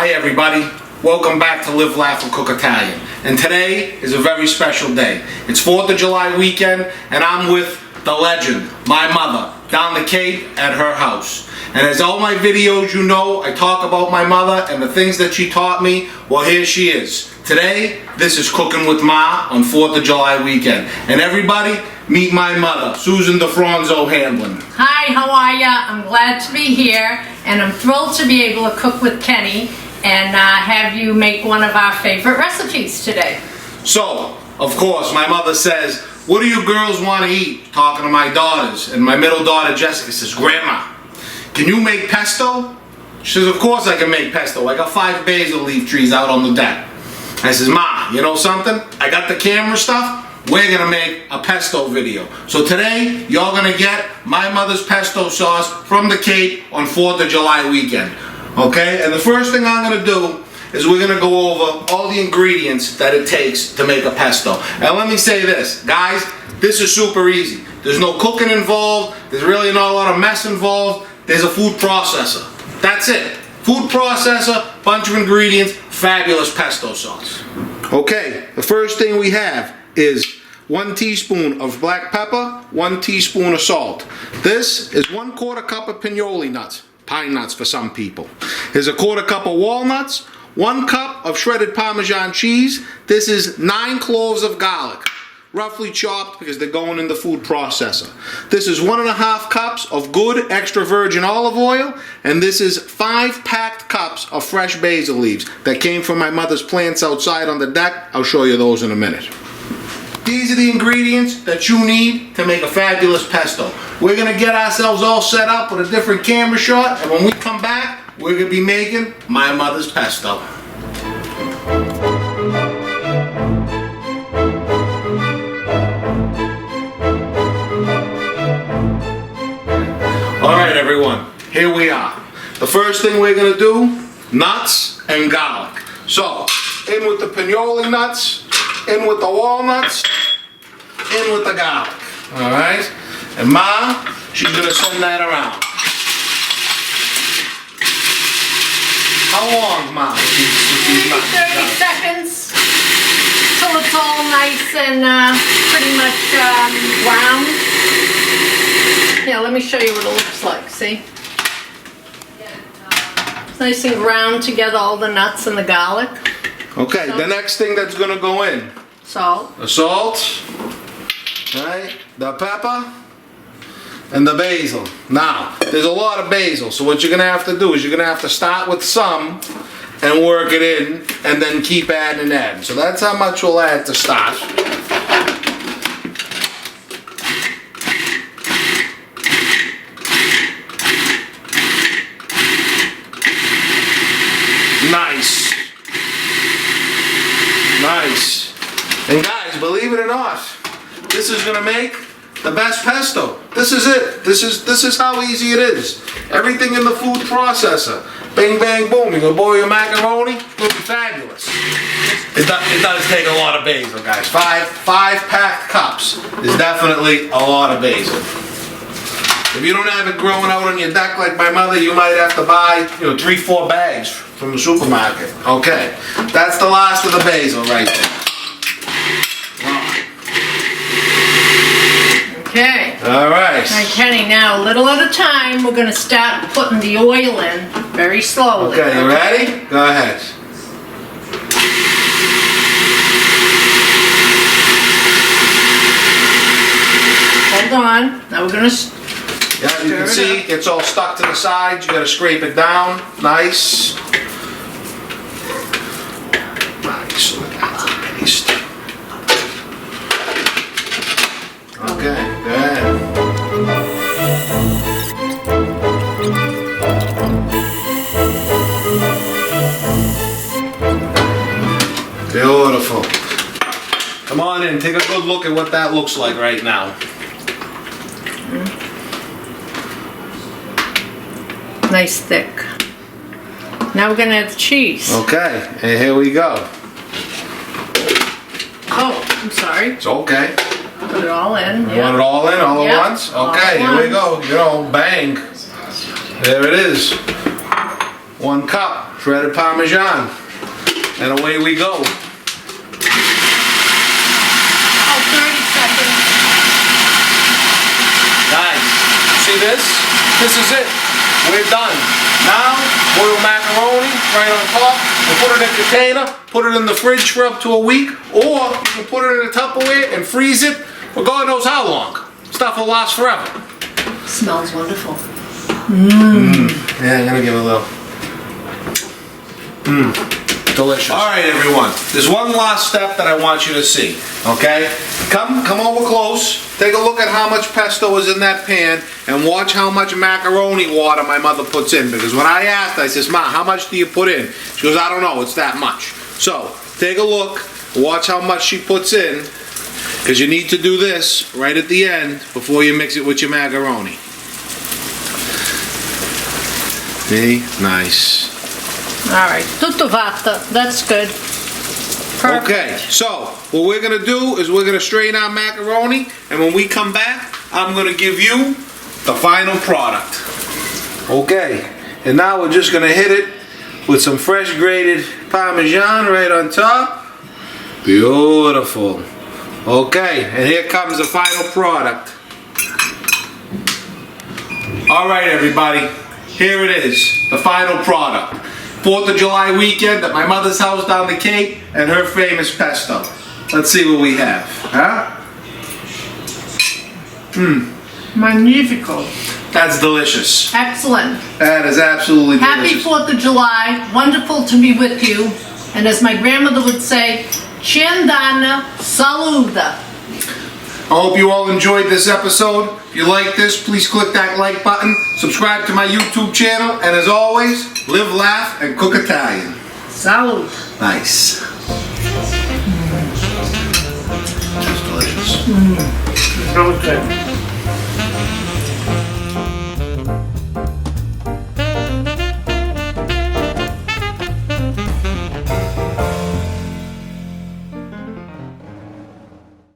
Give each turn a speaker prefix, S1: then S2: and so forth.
S1: Hi everybody, welcome back to Live, Laugh, and Cook Italian. And today is a very special day. It's 4th of July weekend and I'm with the legend, my mother, down the Cape at her house. And as all my videos you know, I talk about my mother and the things that she taught me. Well, here she is. Today, this is Cooking with Ma on 4th of July weekend. And everybody, meet my mother, Susan DeFronzo Hamlin.
S2: Hi, how are ya? I'm glad to be here, and I'm thrilled to be able to cook with Kenny and have you make one of our favorite recipes today.
S1: So, of course, my mother says, what do you girls want to eat? Talking to my daughters, and my middle daughter Jessica says, Grandma, can you make pesto? She says, of course I can make pesto. I got 5 basil leaf trees out on the deck. I says, Ma, you know something? I got the camera stuff. We're gonna make a pesto video. So today, y'all gonna get my mother's pesto sauce from the Cape on 4th of July weekend. Okay, and the first thing I'm gonna do is we're gonna go over all the ingredients that it takes to make a pesto. And let me say this, guys, this is super easy. There's no cooking involved, there's really not a lot of mess involved, there's a food processor. That's it. Food processor, bunch of ingredients, fabulous pesto sauce. Okay, the first thing we have is 1 teaspoon of black pepper, 1 teaspoon of salt. This is 1/4 cup of pignoli nuts, pine nuts for some people. Here's 1/4 cup of walnuts, 1 cup of shredded Parmesan cheese. This is 9 cloves of garlic, roughly chopped because they're going in the food processor. This is 1.5 cups of good extra virgin olive oil, and this is 5 packed cups of fresh basil leaves that came from my mother's plants outside on the deck. I'll show you those in a minute. These are the ingredients that you need to make a fabulous pesto. We're gonna get ourselves all set up with a different camera shot, and when we come back, we're gonna be making my mother's pesto. All right, everyone, here we are. The first thing we're gonna do, nuts and garlic. So, in with the pignoli nuts, in with the walnuts, in with the garlic. All right? And Ma, she's gonna send that around. How long, Ma?
S2: Maybe 30 seconds till it's all nice and pretty much brown. Yeah, let me show you what it looks like, see? It's nice and ground together, all the nuts and the garlic.
S1: Okay, the next thing that's gonna go in.
S2: Salt.
S1: The salt, right? The pepper, and the basil. Now, there's a lot of basil, so what you're gonna have to do is you're gonna have to start with some and work it in, and then keep adding and adding. So that's how much we'll add to start. Nice. Nice. And guys, believe it or not, this is gonna make the best pesto. This is it. This is how easy it is. Everything in the food processor. Bang, bang, boom. You're gonna boil your macaroni, it'll be fabulous. It does take a lot of basil, guys. Five packed cups is definitely a lot of basil. If you don't have it growing out on your deck like my mother, you might have to buy, 3-4 bags from the supermarket. Okay, that's the last of the basil right there.
S2: Okay.
S1: All right.
S2: All right, Kenny, now a little at a time, we're going to start putting the oil in very slowly.
S1: Okay, you ready? Go ahead.
S2: Hold on. Now we're going to
S1: Yeah, you can see it's all stuck to the sides. You got to scrape it down. Nice. Nice. Look at the paste. Okay, good. Beautiful. Come on in, take a good look at what that looks like right now.
S2: nice thick. Now we're gonna add the cheese.
S1: Okay, and here we go.
S2: Oh, I'm sorry.
S1: It's okay.
S2: Put it all in.
S1: You want it all in, all at once? Okay, here we go. You know, bang. There it is. 1 cup. shredded Parmesan. And away we go.
S2: Oh, 30 seconds.
S1: Nice. See this? This is it. We're done. Now, boil macaroni right on top. And put it in a container. Put it in the fridge for up to a week. Or you can put it in a Tupperware and freeze it for God knows how long. Stuff will last forever.
S2: Smells wonderful.
S1: Yeah, I'm gonna give it a little. Delicious. All right, everyone. There's one last step that I want you to see. Okay? Come over close. Take a look at how much pesto is in that pan, and watch how much macaroni water my mother puts in. Because when I asked, I says, "Ma, how much do you put in?" She goes, "I don't know. It's that much." So take a look. Watch how much she puts in. Because you need to do this right at the end before you mix it with your macaroni. See? Nice.
S2: All right, tutto fatto. That's good. Perfect.
S1: Okay, so what we're gonna do is we're gonna strain our macaroni, and when we come back, I'm gonna give you the final product. Okay, and now we're just gonna hit it with some fresh grated Parmesan right on top. Beautiful. Okay, and here comes the final product. All right, everybody, here it is, the final product. 4th of July weekend at my mother's house down the Cape, and her famous pesto. Let's see what we have, huh?
S2: Magnifico.
S1: That's delicious.
S2: Excellent.
S1: That is absolutely
S2: Happy
S1: delicious.
S2: 4th of July. Wonderful to be with you. And as my grandmother would say, Ciandana saluda.
S1: I hope you all enjoyed this episode. If you like this, please click that like button, subscribe to my YouTube channel, and as always, live, laugh, and cook Italian.
S2: Salud.
S1: Nice. That's delicious.
S2: So good.